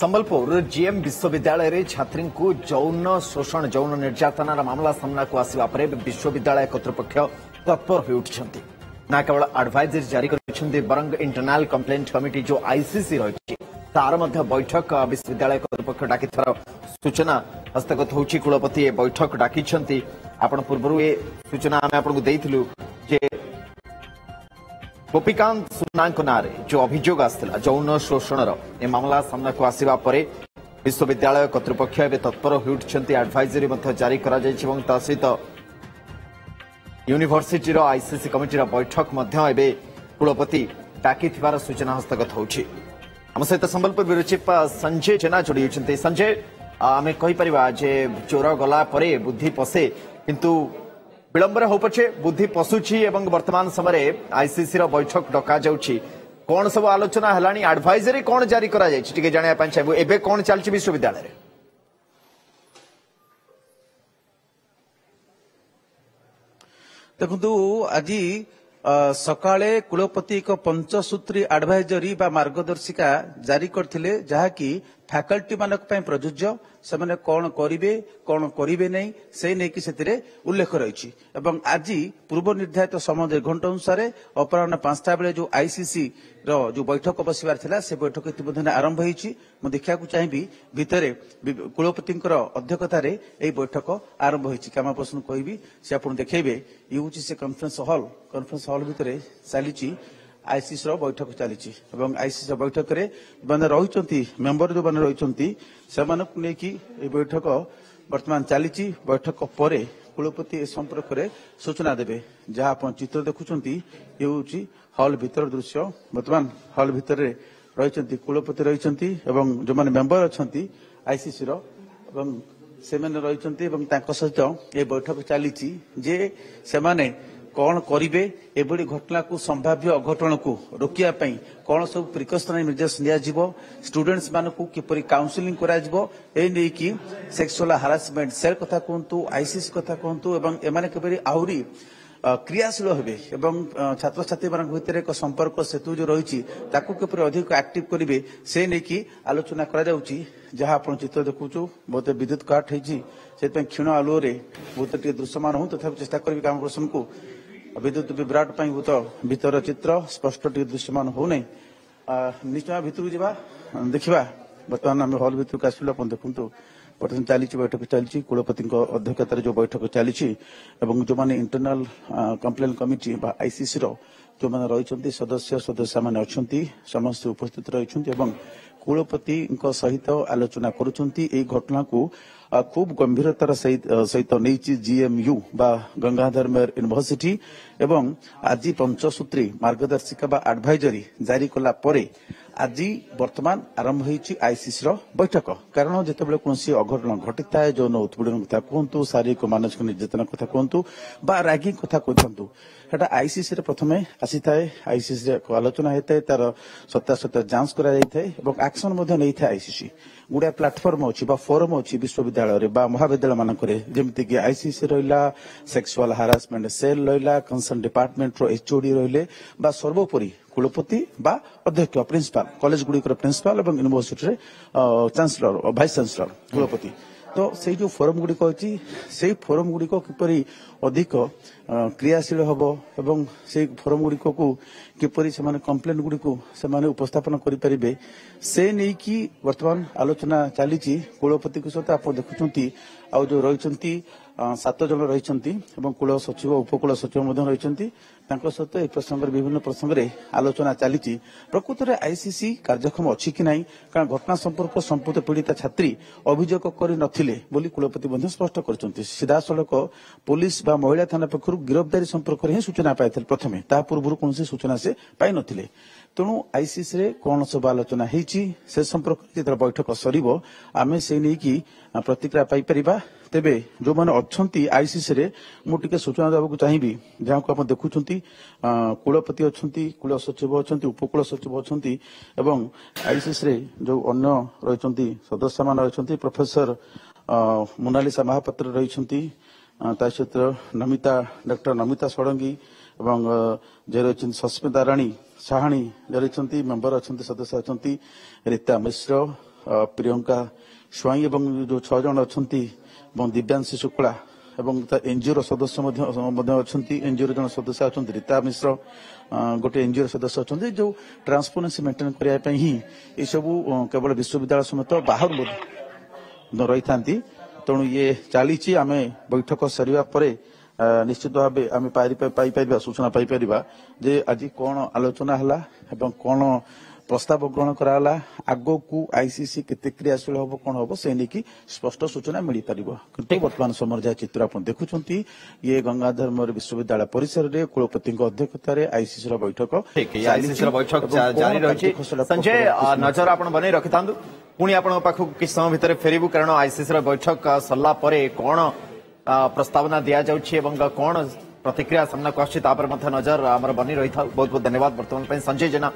Sambalpur GM विश्वविद्यालय रे छात्री को यौन शोषण यौन निर्यातनार मामला सामना को आसिबा परे विश्वविद्यालय कर्तृपक्ष तत्पर हो उठिछन्ति। ना केवल एडवाइजरी जारी कर बरंग इंटरनल कंप्लेंट कमिटी जो आईसीसी रही तार मध्य बैठक विश्वविद्यालय कर्तृपक्ष डाकी सूचना हस्तगत होची। कुलपति ए बैठक डाकी आपण पूर्व ए सूचना आम आपको देइथिलु जे गोपीकांत सुना नारे जो अभियोग आसाला यौन शोषणर ए मामला सामना को आसिबा परे विश्वविद्यालय कर्तृपक्ष एवं तत्पर हो उठिछन्ति। एडवाइजरी जारी करा जायछि एवं ता सहित यूनिवर्सिटी आईसीसी कमिटी बैठक कुलपति डाकी सूचना हस्तगत होछि। आम सहित संबलपुर ब्यूरो चीफ संजय जेना जोड़ी होती। संजय आम कहीपर जे चोर गला परे बुद्धि पशे किंतु विलंबर हो पछे बुद्धि पशुची एवं वर्तमान समय आईसीसी बैठक डका जाउछि। कौन सब आलोचना हेलानी एडवाइजरी कौन जारी करा जायछि टिके जानिया पाइ चाहबो एबे कौन चलछि विश्वविद्यालय रे? देखु आज सकाळे कुलपति एक पंचसूत्री एडवाइजरी बा मार्गदर्शिका जारी करथिले जहाँकि फैकल्टी मानक पय प्रযোज्य से कौन करिवे कौन करिवे नहीं से नेकी सेतिरे उल्लेख रही। आज पूर्व निर्धारित समय 1 घंटा अनुसार अपराह्न 5टा बेले जो आईसीसी रो जो बैठक बसिबार थिला से बैठक इतिमध्य आरंभ होईछि। मु देखिया को चाहिबी भितरे कुलपतिंकर अध्यक्षतार एई बैठक आरंभ होईछि। कामा प्रश्न कहबी से आपण देखैबे यूजी से कॉन्फ्रेंस हॉल भितरे चलीछि आईसीसी बैठक चली आईसीसी बैठक में रही मेंबर जो मैंने रही से बैठक वर्तमान चली बैठक पर कुलपति ए संपर्क में सूचना देवे। जहाँ आप चित्र देखुं ये हूँ हॉल भीतर दृश्य। वर्तमान हॉल भितर रही कुलपति रही जो मैंने मेंबर अच्छा आईसीसी से रही सहित ये बैठक चली जे से कौन करिवे एभली घटना को संभाव्य अघटन को रोकिया पई कौन सब प्रिकॉशनरी निर्देश निया जिवो स्टूडेंट्स मान को किपरि काउंसलिंग करा जिवो ए नै कि सेक्सुअल हारासमेंट सेल कथा कहंतु आईसीसी कथा कहंतु एवं एमाने किपरि आहुरी क्रियाशील हेबे एवं छात्र छात्री मान भितर एक संपर्क सेतु जो रही ताकू किपरि अधिक एक्टिव करिवे से नै कि आलोचना करा जाउची। जहाँ आपण चित्र देखुचु बहुत विद्युत काट हेछि से क्षीण आलुओ रे बहुत टे दृश्यमान हो तथा चेष्टा करी काम प्रश्न को विद्युत विभ्राट बहुत भीतर चित्र स्पष्ट टे दृश्यमान हो नहीं। निश्चय भितर जावा देखा बर्तमान आम हल भितर आसलु आप देखु बर्तमान चली बैठक चली कुलपति अध्यक्षतार जो बैठक चली जो मैंने इंटरनल कंप्लेन कमिटी आईसीसी जो मैंने रही सदस्य मैंने अच्छा समस्त उपस्थित रही कुलपति सहित आलोचना करुछंती ए घटना को खूब गंभीरतार सहित नहीं जीएमयू बा गंगाधर मेहर यूनिवर्सिटी एवं आज पंचसूत्री मार्गदर्शिका बा एडवाइजरी जारी कला परे आज वर्तमान आरंभ होईछि आईसीसी बैठक। कारण जितेबाला कौन अघटन घटी थाए यौन उत्पीड़न कथा कहतु शारीरिक मानसिक निर्यातना कथा कहतु बा रैगिंग कथा कहतु सेटा आईसीसी प्रथम आसी थाए आईसीसी आलोचना होता है तार सत्यासत्य जांच करा एक्शन नहीं था आईसीसी गुड़ा प्लाटफर्म अच्छी फोरम अच्छी विश्वविद्यालय बा महाविद्यालय मानक जमीती कि आईसीसी रहा सेक्सुअल हारासमेंट सेल रहा कंसर्न डिपार्टमेंट एचओडी रहिले बा सर्वोपरि कुलपति बा अध्यक्ष प्रिंसिपाल कॉलेज गुड़िकर प्रिंसिपाल और यूनिवर्सिटी चांसलर वाइस चांसलर कुलपति तो से जो फोरम गुड़िक अच्छी से फोरम गुड़िक किपरि अधिक क्रियाशील हम एवं से फोरम गुड़िक को किपरि से कंप्लेन गुड़िक से उपस्थापन करें से नहीं कि वर्तमान आलोचना चली कुलपति सहित आप देखुं आउ जो रही 7 जन रही कुल सचिव उपकूल सचिव रही सहित ए प्रसंग विभिन्न प्रसंग आलोचना चली प्रकृत में आईसीसी कार्यक्षम अच्छी कि नहीं कारण घटना संपर्क संपुक्त पीड़िता छात्री अभियोग कर नथिले कुलपति स्पष्ट कर सीधा सड़क पुलिस बा महिला थाना पक्षर गिरफ्तारी संपर्क में सूचना पाई प्रथमे ता पूर्व कौन सूचना से पाई नथिले तेणु आईसीसी रे कौन सब आलोचना होती से संपर्क जो बैठक सर आम से नहीं कि प्रतिक्रिया पाई तेबे जो मैंने अच्छा आईसीसी रे मुझे सूचना देवाक चाहिए जहाँ को आप देखुं कुलपति अच्छा कुल सचिव अच्छा उपकूल सचिव अच्छा आईसीसी रे जो अन्य रही सदस्य मान रही प्रोफेसर मोनालिसा महापात्र रही सहित डॉक्टर नमिता षडंगी एवं जे रही सस्मिता राणी साहाणी जे रही मेंबर अच्छा सदस्य अच्छा रीता मिश्र प्रियंका स्वाई एवं जो 6 जन अछंती दिव्यांशी शुक्ला एवं एनजीओ सदस्य एनजीओ जन सदस्य अच्छा रीता मिश्र गोटे एनजीओ सदस्य अच्छा जो ट्रांसपेरेंसी मेंटेन करने ही ये सब केवल विश्वविद्यालय समेत बाहर रही था तेणु ये चली आम बैठक सरिया परे निश्चित भाव आम पाइपर सूचना पाइपर जे आज कौन आलोचना है एवं कौन प्रस्ताव ग्रहण कराला आगो को आईसीसी केते क्रियाशील हम कौन हम से नहीं स्पष्ट सूचना मिल पार किंतु वर्तमान समय जहाँ चित्र आप देखुं ये गंगाधर मेमोरियल विश्वविद्यालय परिसर में कुलपति अध्यक्षतार आईसीसी बैठक बैठक जारी रही संजय नजर आप बन रखि था पुणी आप किस समय भितर फेरबू कारण आईसीसी बैठक सरला कौन प्रस्तावना दि जाऊँगी कौन प्रतिक्रिया सामना को नजर आम बनी रही था बहुत बहुत धन्यवाद वर्तमान संजय जेना।